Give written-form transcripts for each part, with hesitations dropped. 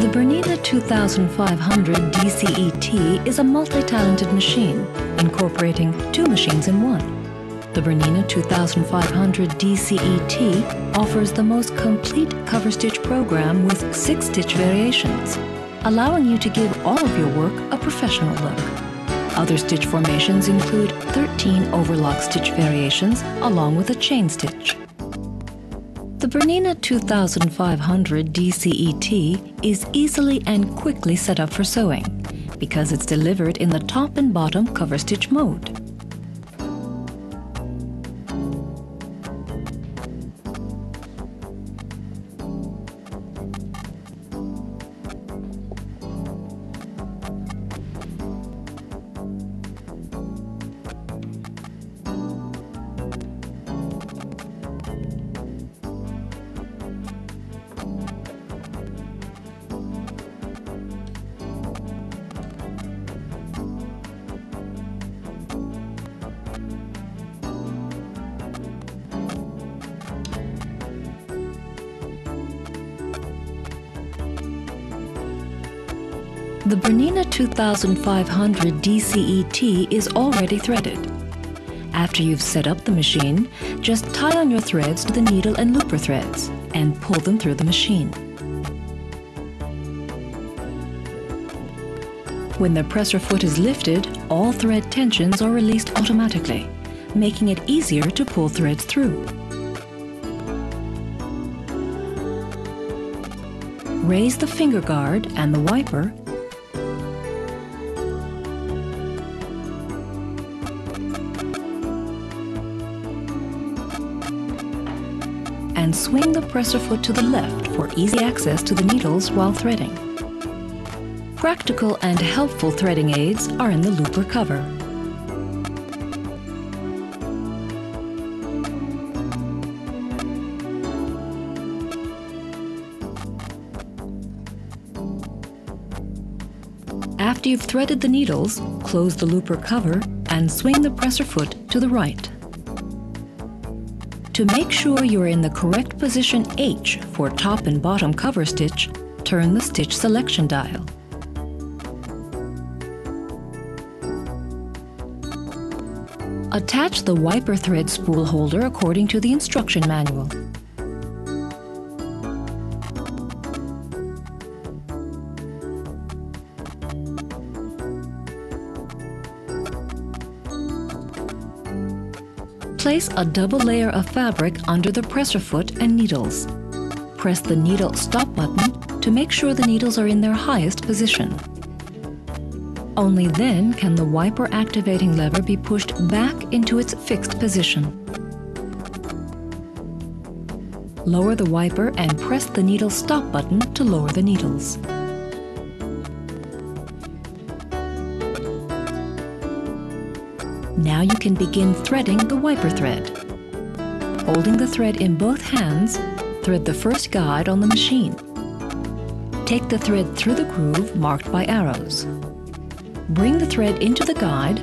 The Bernina 2500 DCET is a multi-talented machine, incorporating two machines in one. The Bernina 2500 DCET offers the most complete cover stitch program with 6 stitch variations, allowing you to give all of your work a professional look. Other stitch formations include 13 overlock stitch variations along with a chain stitch. The Bernina 2500 DCET is easily and quickly set up for sewing because it's delivered in the top and bottom cover stitch mode. The Bernina 2500 DCET is already threaded. After you've set up the machine, just tie on your threads to the needle and looper threads and pull them through the machine. When the presser foot is lifted, all thread tensions are released automatically, making it easier to pull threads through. Raise the finger guard and the wiper and swing the presser foot to the left for easy access to the needles while threading. Practical and helpful threading aids are in the looper cover. After you've threaded the needles, close the looper cover and swing the presser foot to the right. To make sure you're in the correct position H for top and bottom cover stitch, turn the stitch selection dial. Attach the wiper thread spool holder according to the instruction manual. Place a double layer of fabric under the presser foot and needles. Press the needle stop button to make sure the needles are in their highest position. Only then can the wiper activating lever be pushed back into its fixed position. Lower the wiper and press the needle stop button to lower the needles. Now you can begin threading the wiper thread. Holding the thread in both hands, thread the first guide on the machine. Take the thread through the groove marked by arrows. Bring the thread into the guide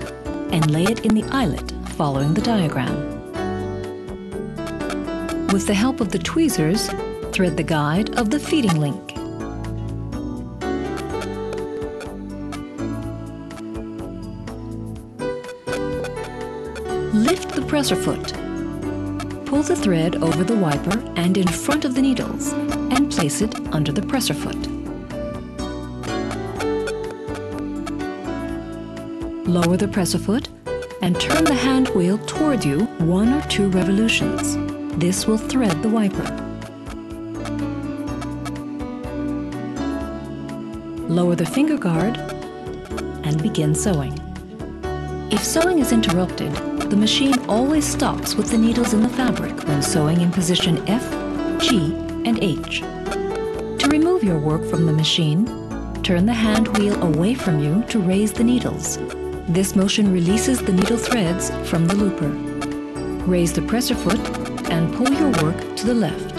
and lay it in the eyelet following the diagram. With the help of the tweezers, thread the guide of the feeding link. Lift the presser foot. Pull the thread over the wiper and in front of the needles and place it under the presser foot. Lower the presser foot and turn the hand wheel toward you 1 or 2 revolutions. This will thread the wiper. Lower the finger guard and begin sewing. If sewing is interrupted, the machine always stops with the needles in the fabric when sewing in position F, G, and H. To remove your work from the machine, turn the hand wheel away from you to raise the needles. This motion releases the needle threads from the looper. Raise the presser foot and pull your work to the left.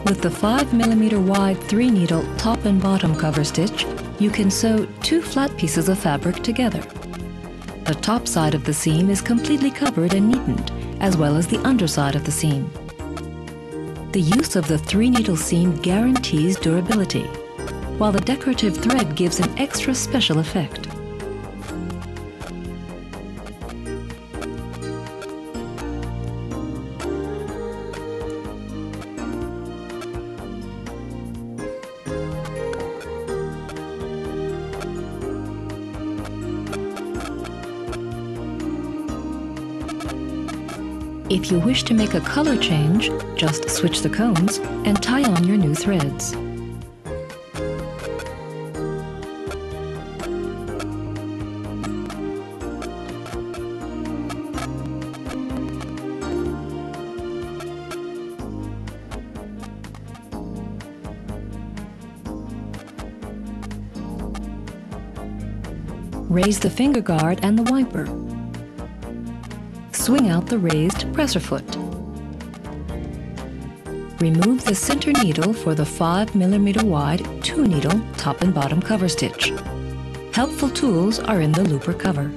With the 5mm wide 3-needle top and bottom cover stitch, you can sew 2 flat pieces of fabric together. The top side of the seam is completely covered and neatened, as well as the underside of the seam. The use of the 3-needle seam guarantees durability, while the decorative thread gives an extra special effect. If you wish to make a color change, just switch the cones and tie on your new threads. Raise the finger guard and the wiper. Swing out the raised presser foot. Remove the center needle for the 5mm wide 2-needle top and bottom cover stitch. Helpful tools are in the looper cover.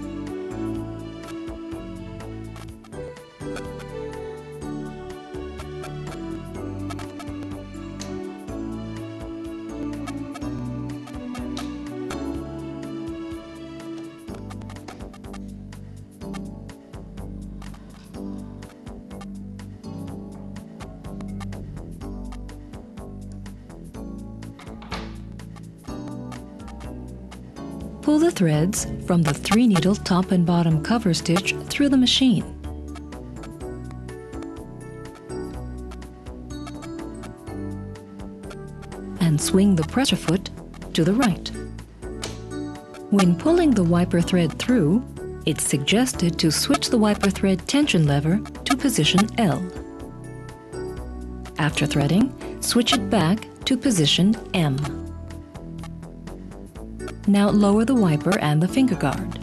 Pull the threads from the 3-needle top and bottom cover stitch through the machine. And swing the presser foot to the right. When pulling the wiper thread through, it's suggested to switch the wiper thread tension lever to position L. After threading, switch it back to position M. Now lower the wiper and the finger guard.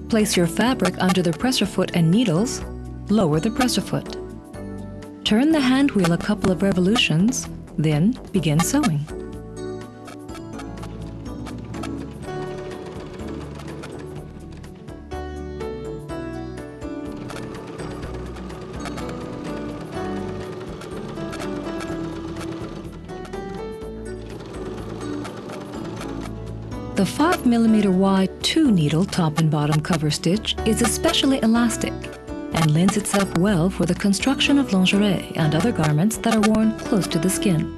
Place your fabric under the presser foot and needles. Lower the presser foot. Turn the hand wheel a couple of revolutions, then begin sewing. The 5mm wide 2-needle top and bottom cover stitch is especially elastic and lends itself well for the construction of lingerie and other garments that are worn close to the skin.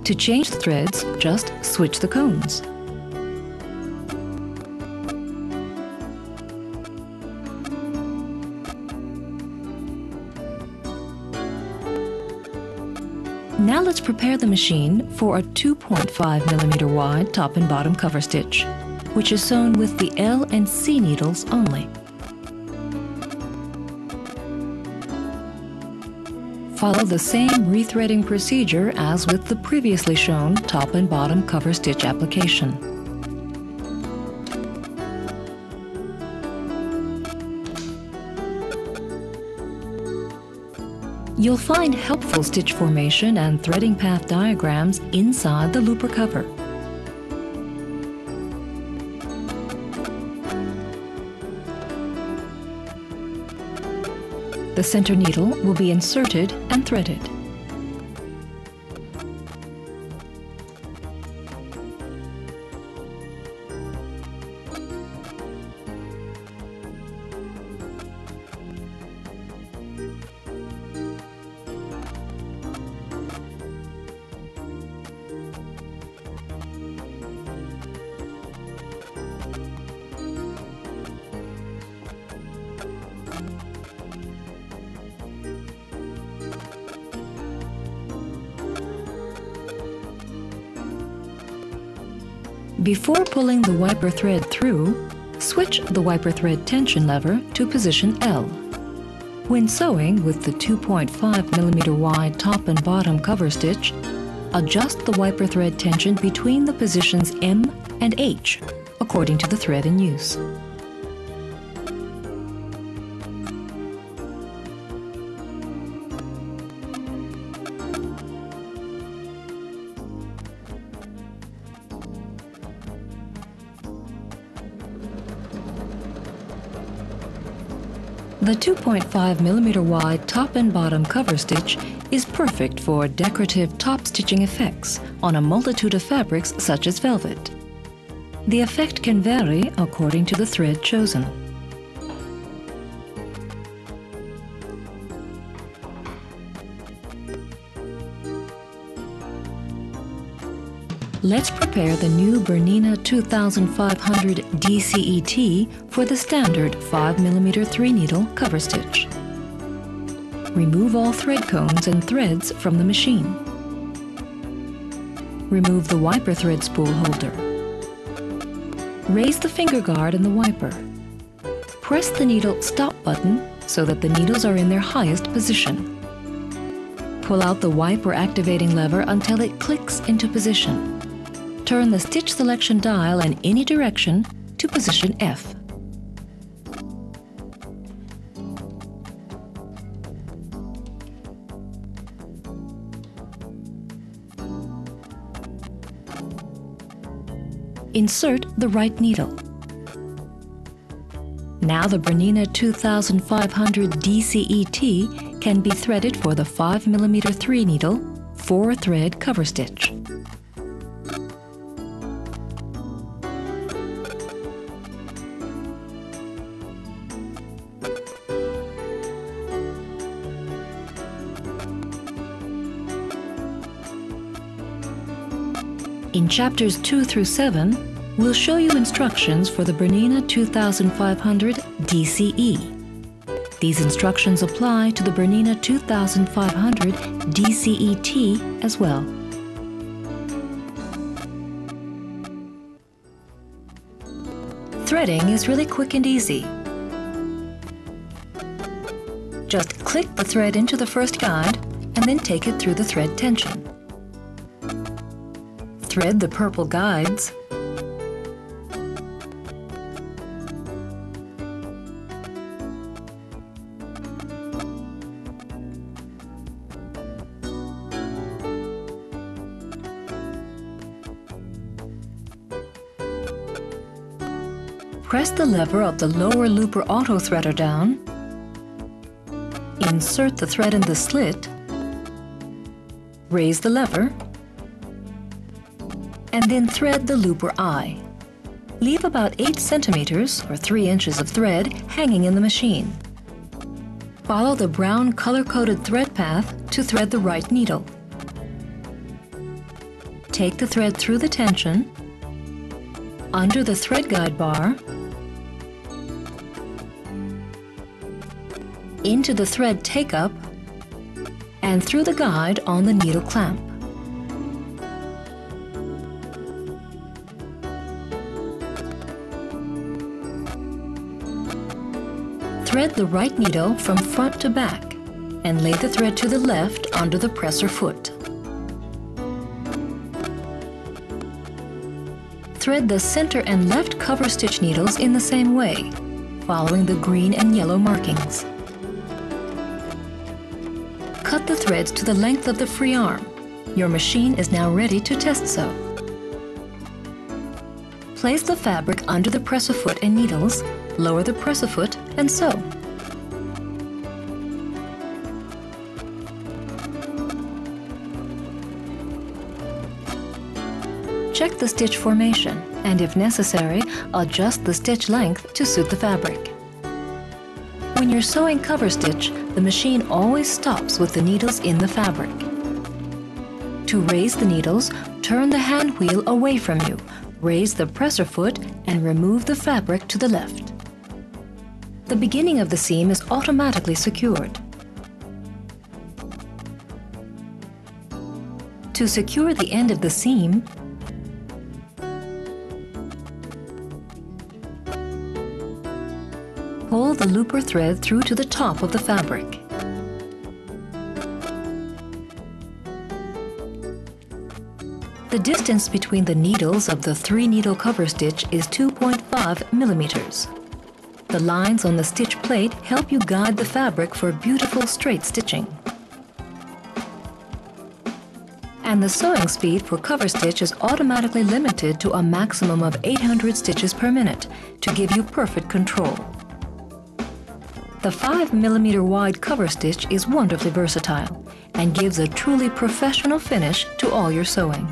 To change the threads, just switch the cones. Now let's prepare the machine for a 2.5mm wide top and bottom cover stitch, which is sewn with the L and C needles only. Follow the same rethreading procedure as with the previously shown top and bottom cover stitch application. You'll find helpful stitch formation and threading path diagrams inside the looper cover. The center needle will be inserted and threaded. Before pulling the wiper thread through, switch the wiper thread tension lever to position L. When sewing with the 2.5mm wide top and bottom cover stitch, adjust the wiper thread tension between the positions M and H, according to the thread in use. The 2.5mm wide top and bottom cover stitch is perfect for decorative top stitching effects on a multitude of fabrics such as velvet. The effect can vary according to the thread chosen. Let's prepare the new Bernina 2500 DCET for the standard 5mm 3-needle cover stitch. Remove all thread cones and threads from the machine. Remove the wiper thread spool holder. Raise the finger guard and the wiper. Press the needle stop button so that the needles are in their highest position. Pull out the wiper activating lever until it clicks into position. Turn the stitch selection dial in any direction to position F. Insert the right needle. Now the Bernina 2500 DCET can be threaded for the 5mm 3-needle 4-thread cover stitch. In chapters 2 through 7, we'll show you instructions for the Bernina 2500 DCE. These instructions apply to the Bernina 2500 DCET as well. Threading is really quick and easy. Just click the thread into the first guide and then take it through the thread tension. Thread the purple guides. Press the lever of the lower looper auto threader down. Insert the thread in the slit. Raise the lever. And then thread the looper eye. Leave about 8 centimeters or 3 inches of thread hanging in the machine. Follow the brown color-coded thread path to thread the right needle. Take the thread through the tension, under the thread guide bar, into the thread take-up, and through the guide on the needle clamp. Thread the right needle from front to back and lay the thread to the left under the presser foot. Thread the center and left cover stitch needles in the same way, following the green and yellow markings. Cut the threads to the length of the free arm. Your machine is now ready to test sew. Place the fabric under the presser foot and needles, lower the presser foot and sew. Check the stitch formation and, if necessary, adjust the stitch length to suit the fabric. When you're sewing cover stitch, the machine always stops with the needles in the fabric. To raise the needles, turn the hand wheel away from you, raise the presser foot and remove the fabric to the left. The beginning of the seam is automatically secured. To secure the end of the seam, pull the looper thread through to the top of the fabric. The distance between the needles of the 3-needle cover stitch is 2.5 millimeters. The lines on the stitch plate help you guide the fabric for beautiful straight stitching. And the sewing speed for cover stitch is automatically limited to a maximum of 800 stitches per minute to give you perfect control. The 5mm wide cover stitch is wonderfully versatile and gives a truly professional finish to all your sewing.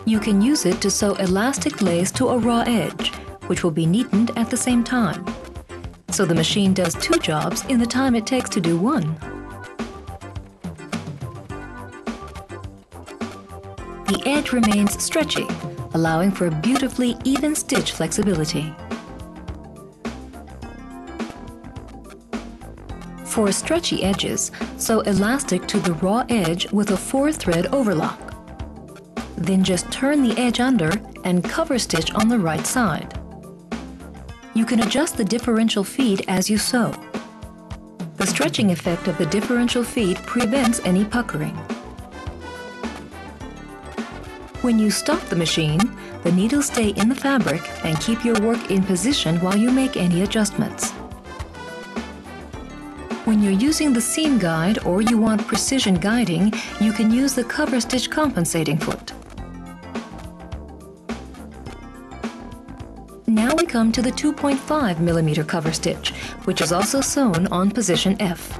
You can use it to sew elastic lace to a raw edge, which will be neatened at the same time. So the machine does two jobs in the time it takes to do one. The edge remains stretchy, allowing for beautifully even stitch flexibility. For stretchy edges, sew elastic to the raw edge with a 4-thread overlock. Then just turn the edge under and cover stitch on the right side. You can adjust the differential feed as you sew. The stretching effect of the differential feed prevents any puckering. When you stop the machine, the needles stay in the fabric and keep your work in position while you make any adjustments. When you're using the seam guide or you want precision guiding, you can use the cover stitch compensating foot. Now we come to the 2.5mm cover stitch, which is also sewn on position F.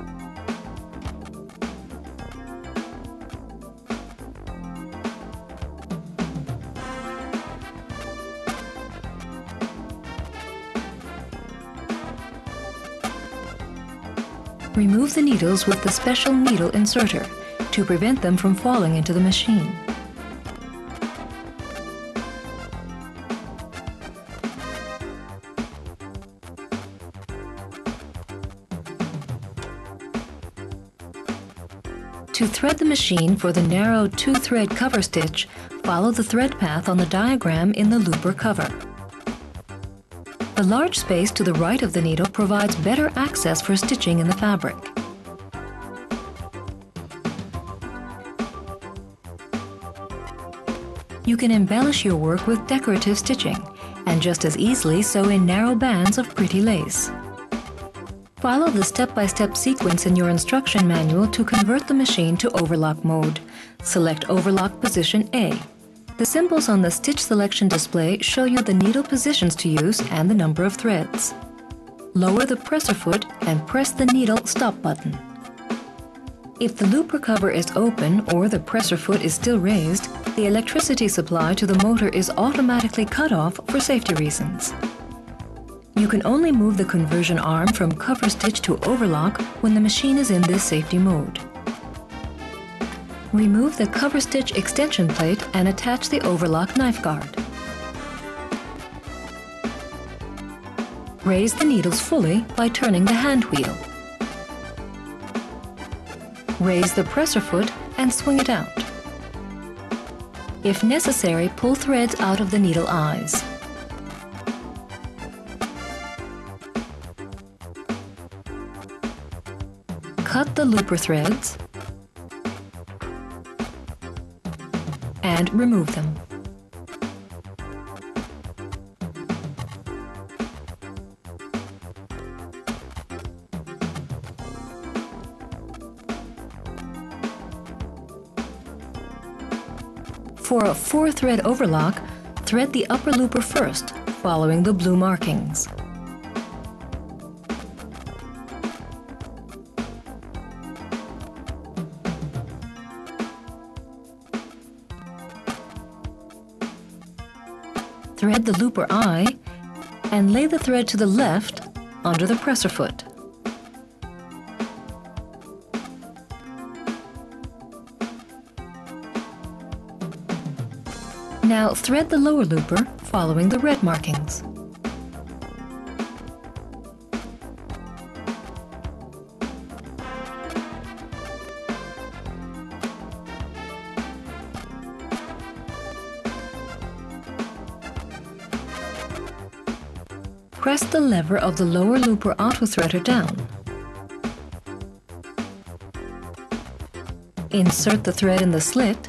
Remove the needles with the special needle inserter to prevent them from falling into the machine. To thread the machine for the narrow 2-thread cover stitch, follow the thread path on the diagram in the looper cover. The large space to the right of the needle provides better access for stitching in the fabric. You can embellish your work with decorative stitching and just as easily sew in narrow bands of pretty lace. Follow the step-by-step sequence in your instruction manual to convert the machine to overlock mode. Select overlock position A. The symbols on the stitch selection display show you the needle positions to use and the number of threads. Lower the presser foot and press the needle stop button. If the looper cover is open or the presser foot is still raised, the electricity supply to the motor is automatically cut off for safety reasons. You can only move the conversion arm from cover stitch to overlock when the machine is in this safety mode. Remove the cover stitch extension plate and attach the overlock knife guard. Raise the needles fully by turning the hand wheel. Raise the presser foot and swing it out. If necessary, pull threads out of the needle eyes. Cut the looper threads and remove them. For a 4-thread overlock, thread the upper looper first, following the blue markings. Thread the looper eye and lay the thread to the left under the presser foot. Now thread the lower looper following the red markings. Press the lever of the lower looper auto-threader down. Insert the thread in the slit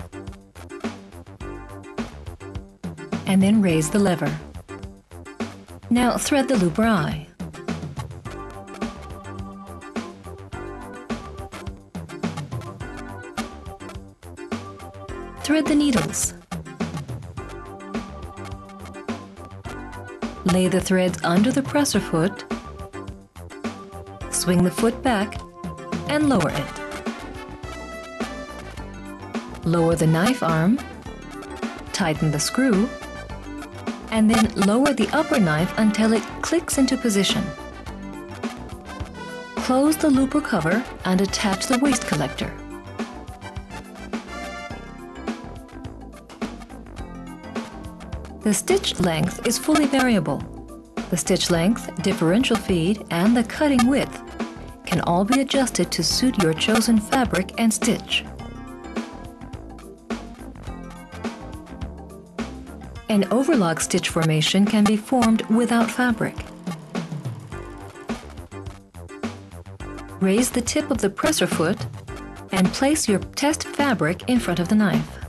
and then raise the lever. Now thread the looper eye. Thread the needles Lay the threads under the presser foot, swing the foot back, and lower it. Lower the knife arm, tighten the screw, and then lower the upper knife until it clicks into position. Close the looper cover and attach the waste collector. The stitch length is fully variable. The stitch length, differential feed, and the cutting width can all be adjusted to suit your chosen fabric and stitch. An overlock stitch formation can be formed without fabric. Raise the tip of the presser foot and place your test fabric in front of the knife.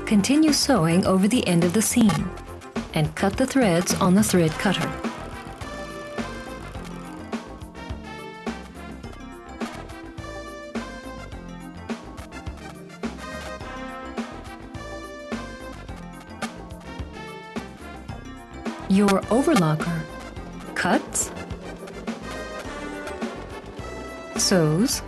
Continue sewing over the end of the seam and cut the threads on the thread cutter. Your overlocker cuts, sews,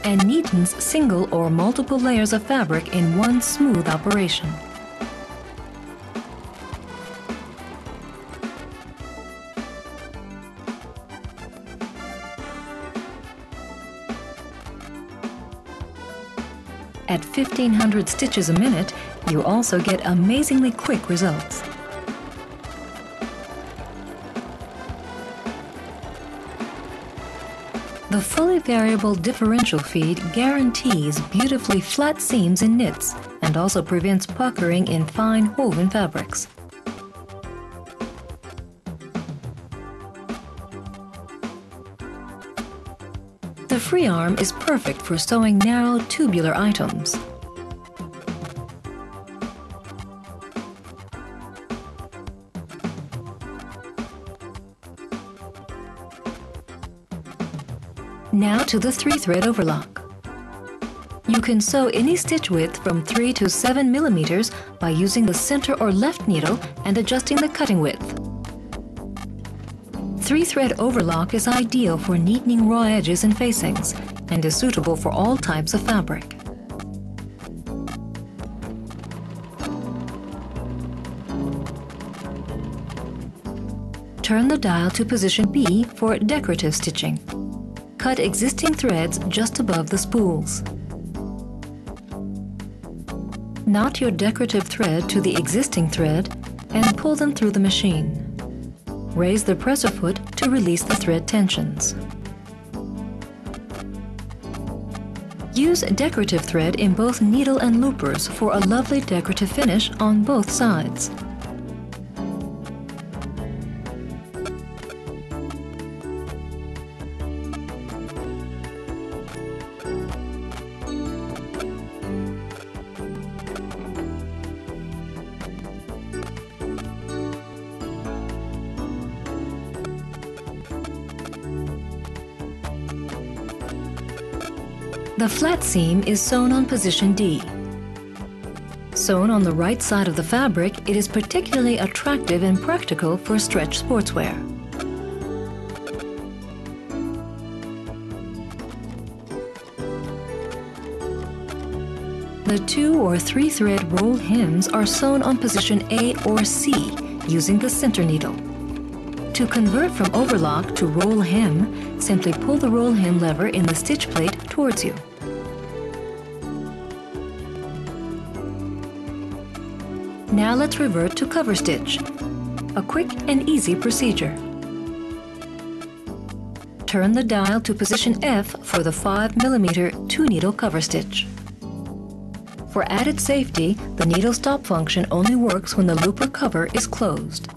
and neatens single or multiple layers of fabric in one smooth operation. At 1,500 stitches a minute, you also get amazingly quick results. The fully variable differential feed guarantees beautifully flat seams in knits and also prevents puckering in fine woven fabrics. The free arm is perfect for sewing narrow tubular items. Now to the 3-thread overlock. You can sew any stitch width from 3 to 7 millimeters by using the center or left needle and adjusting the cutting width. 3-thread overlock is ideal for neatening raw edges and facings and is suitable for all types of fabric. Turn the dial to position B for decorative stitching. Cut existing threads just above the spools. Knot your decorative thread to the existing thread and pull them through the machine. Raise the presser foot to release the thread tensions. Use decorative thread in both needle and loopers for a lovely decorative finish on both sides. The flat seam is sewn on position D. Sewn on the right side of the fabric, it is particularly attractive and practical for stretch sportswear. The 2 or 3 thread roll hems are sewn on position A or C using the center needle. To convert from overlock to roll hem, simply pull the roll hem lever in the stitch plate towards you. Now let's revert to cover stitch, a quick and easy procedure. Turn the dial to position F for the 5mm 2-needle cover stitch. For added safety, the needle stop function only works when the looper cover is closed.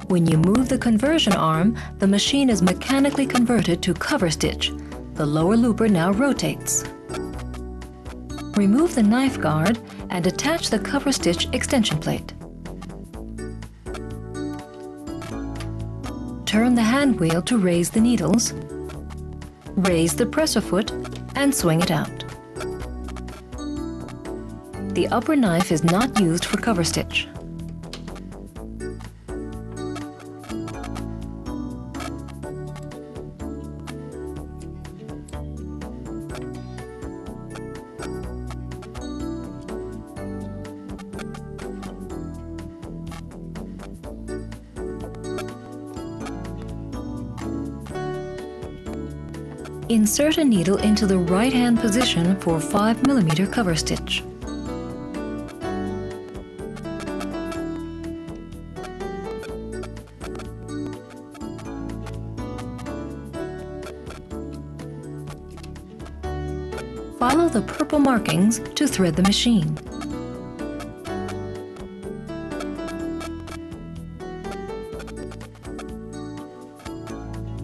When you move the conversion arm, the machine is mechanically converted to cover stitch. The lower looper now rotates. Remove the knife guard and attach the cover stitch extension plate. Turn the hand wheel to raise the needles. Raise the presser foot and swing it out. The upper knife is not used for cover stitch. Insert a needle into the right-hand position for 5 mm cover stitch. Follow the purple markings to thread the machine.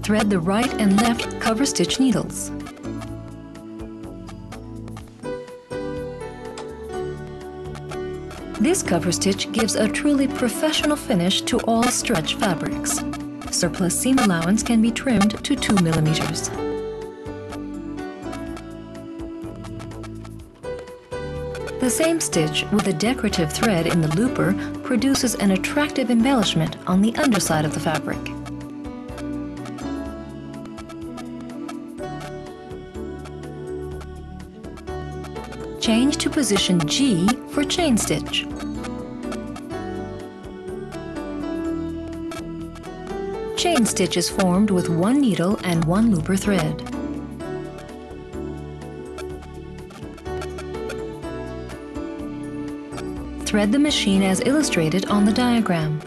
Thread the right and left cover stitch needles. This cover stitch gives a truly professional finish to all stretch fabrics. Surplus seam allowance can be trimmed to 2 mm. The same stitch with a decorative thread in the looper produces an attractive embellishment on the underside of the fabric. Change to position G for chain stitch. Chain stitch is formed with 1 needle and 1 looper thread. Thread the machine as illustrated on the diagram.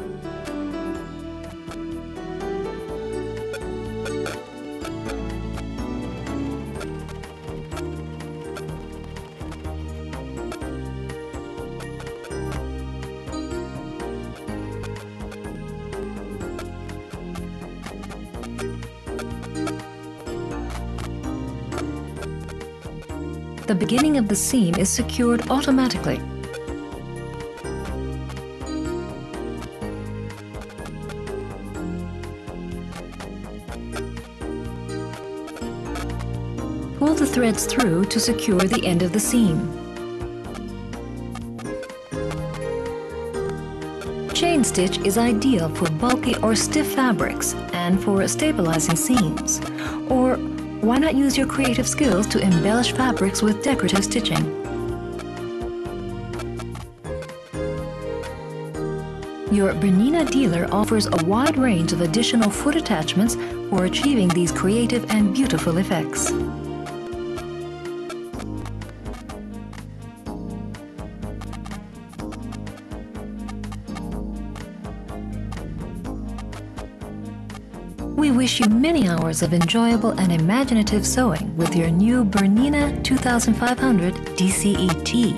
The beginning of the seam is secured automatically. Pull the threads through to secure the end of the seam. Chain stitch is ideal for bulky or stiff fabrics and for stabilizing seams. Or why not use your creative skills to embellish fabrics with decorative stitching? Your Bernina dealer offers a wide range of additional foot attachments for achieving these creative and beautiful effects. We wish you many hours of enjoyable and imaginative sewing with your new Bernina 2500 DCET.